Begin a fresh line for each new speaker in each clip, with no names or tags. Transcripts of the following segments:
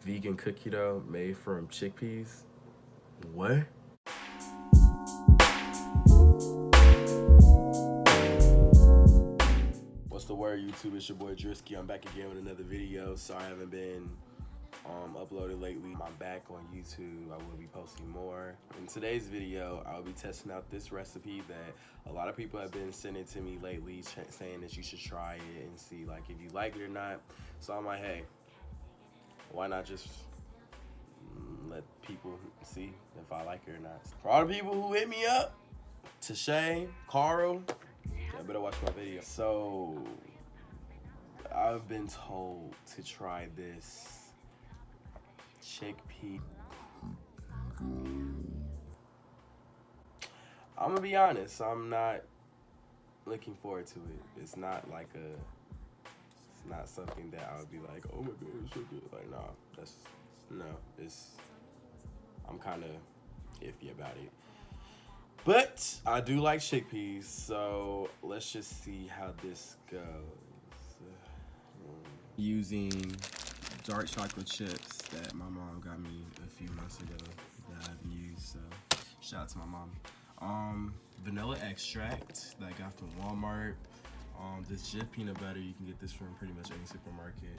vegan cookie dough made from chickpeas. What? What's the word, YouTube? It's your boy Drisky. I'm back again with another video. Sorry I haven't been uploaded lately. I'm back on YouTube. I will be posting more. In today's video, I'll be testing out this recipe that a lot of people have been sending to me lately, saying that you should try it and see like if you like it or not. So I'm like, hey, why not just let people see if I like it or not. For all the people who hit me up, Tashay, Carl, y'all better watch my video. So I've been told to try this chickpea. I'm gonna be honest, I'm not looking forward to it. It's not something that I would be like, oh my god, it's so good. Like, nah, I'm kind of iffy about it. But I do like chickpeas, so let's just see how this goes. Using dark chocolate chips that my mom got me a few months ago that I haven't used, so shout out to my mom. Vanilla extract that I got from Walmart. This Jif peanut butter, you can get this from pretty much any supermarket.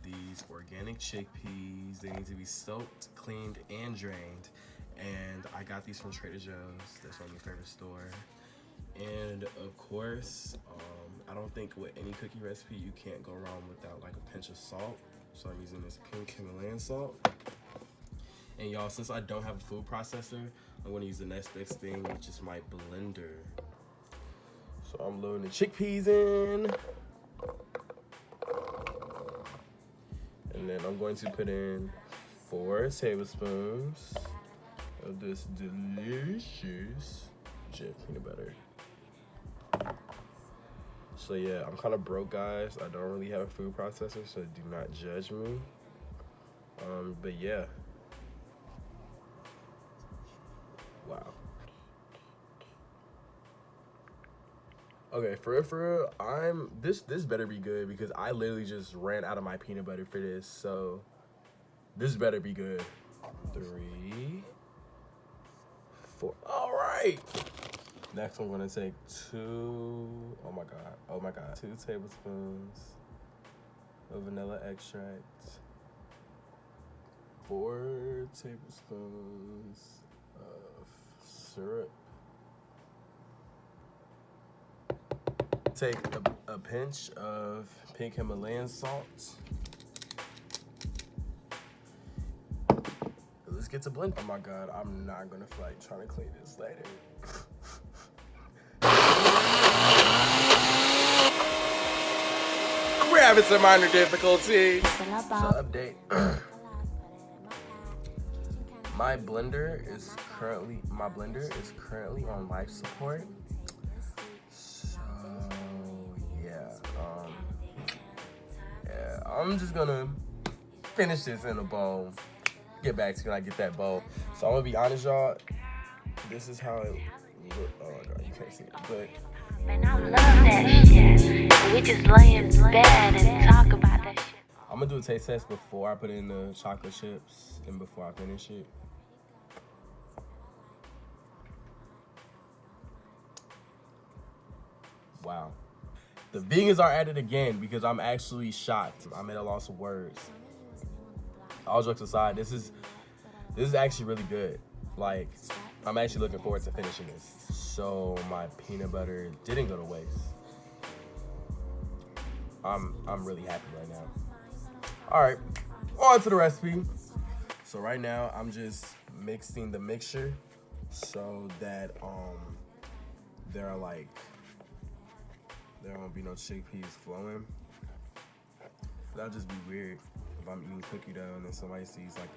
These organic chickpeas, they need to be soaked, cleaned, and drained. And I got these from Trader Joe's. That's my favorite store. And of course, I don't think with any cookie recipe you can't go wrong without like a pinch of salt. So I'm using this pink Himalayan salt. And y'all, since I don't have a food processor, I'm gonna use the next best thing, which is my blender. So I'm loading the chickpeas in. And then I'm going to put in 4 tablespoons of this delicious Jif peanut butter. So yeah, I'm kind of broke, guys. I don't really have a food processor, so do not judge me. But yeah. Wow. Okay, for real, this better be good because I literally just ran out of my peanut butter for this, so this better be good. 3, 4. All right. Next, I'm gonna take 2. Oh my god, 2 tablespoons of vanilla extract, 4 tablespoons of syrup. Take a pinch of pink Himalayan salt. Let's get to blend. Oh my god, I'm not gonna feel like trying to clean this later. We're having some minor difficulties. So update. My blender is currently on life support. I'm just gonna finish this in a bowl. Get back to you when I get that bowl. So I'm gonna be honest, y'all. This is how it looks. Oh my god, you can't see it, but
Man, I love that shit. We just lay in bed and talk about that shit.
I'm gonna do a taste test before I put in the chocolate chips and before I finish it. Wow. The vegans are at it again because I'm actually shocked. I'm at a loss of words. All jokes aside, this is actually really good. Like, I'm actually looking forward to finishing this. So my peanut butter didn't go to waste. I'm really happy right now. All right, on to the recipe. So right now I'm just mixing the mixture so that there won't be no chickpeas flowing. That'll just be weird if I'm eating cookie dough and then somebody sees like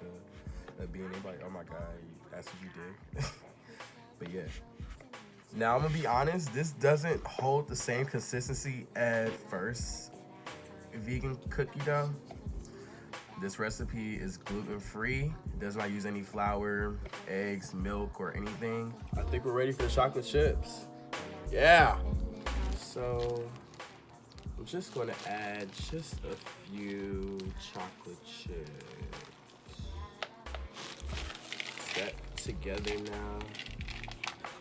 a bean, they're like, oh my god, that's what you did. But yeah. Now I'm gonna be honest, this doesn't hold the same consistency as first vegan cookie dough. This recipe is gluten-free. It does not use any flour, eggs, milk, or anything. I think we're ready for the chocolate chips. Yeah. So just going to add just a few chocolate chips. Set together now.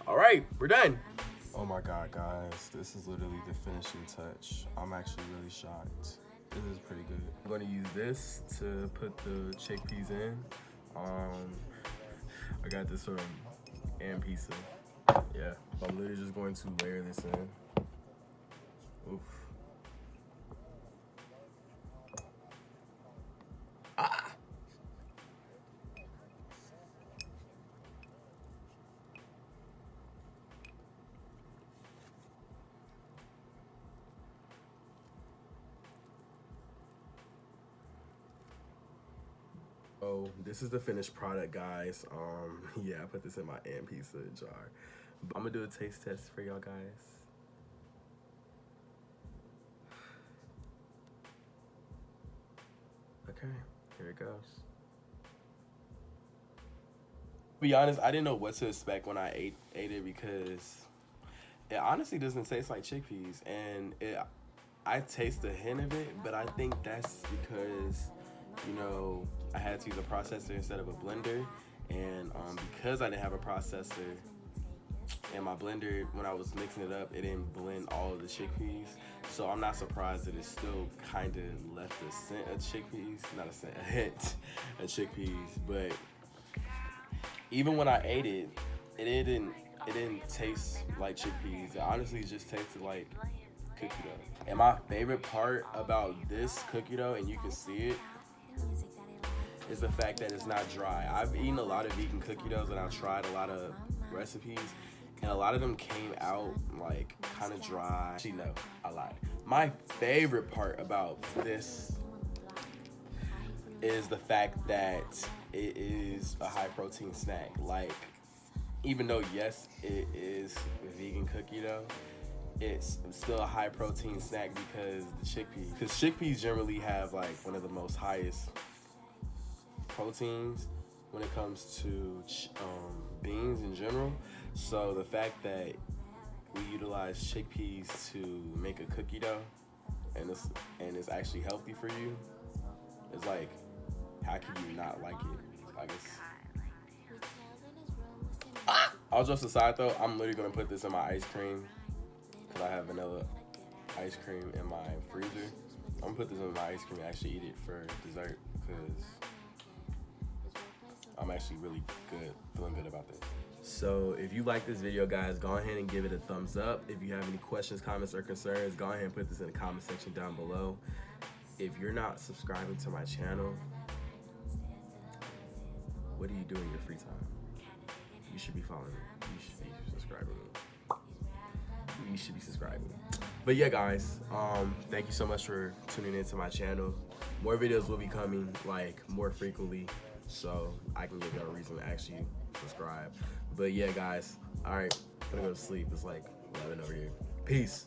All right, we're done. Oh my God, guys, this is literally the finishing touch. I'm actually really shocked. This is pretty good. I'm going to use this to put the chickpeas in. I got this from pizza. Yeah, I'm literally just going to layer this in. Oof. Ah! Oh, this is the finished product, guys. Yeah, I put this in my pizza jar. I'm gonna do a taste test for y'all guys. Okay, here it goes. To be honest, I didn't know what to expect when I ate it because it honestly doesn't taste like chickpeas, and I taste the hint of it, but I think that's because, you know, I had to use a processor instead of a blender, and because I didn't have a processor in my blender, when I was mixing it up, it didn't blend all of the chickpeas, so I'm not surprised that it still kind of left a scent of chickpeas, not a scent, a hint of chickpeas. But even when I ate it, it didn't taste like chickpeas. It honestly just tasted like cookie dough. And my favorite part about this cookie dough, and you can see it, is the fact that it's not dry. I've eaten a lot of vegan cookie doughs and I've tried a lot of recipes, and a lot of them came out like kind of dry. Actually, no, I lied. My favorite part about this is the fact that it is a high protein snack. Like, even though yes, it is vegan cookie dough, it's still a high protein snack because chickpeas generally have like one of the most highest proteins when it comes to beans in general. So the fact that we utilize chickpeas to make a cookie dough and it's actually healthy for you, it's like, how can you not like it? Like, it's all jokes aside though, I'm literally gonna put this in my ice cream because I have vanilla ice cream in my freezer. I'm gonna put this in my ice cream and actually eat it for dessert because I'm actually really good, feeling good about this. So if you like this video, guys, go ahead and give it a thumbs up. If you have any questions, comments, or concerns, go ahead and put this in the comment section down below. If you're not subscribing to my channel, what do you do in your free time? You should be following me. You should be subscribing. You should be subscribing. But yeah, guys, thank you so much for tuning into my channel. More videos will be coming, like, more frequently, so I can give y'all a reason to actually subscribe. But yeah, guys, all right, I'm gonna go to sleep. It's like 11 over here. Peace.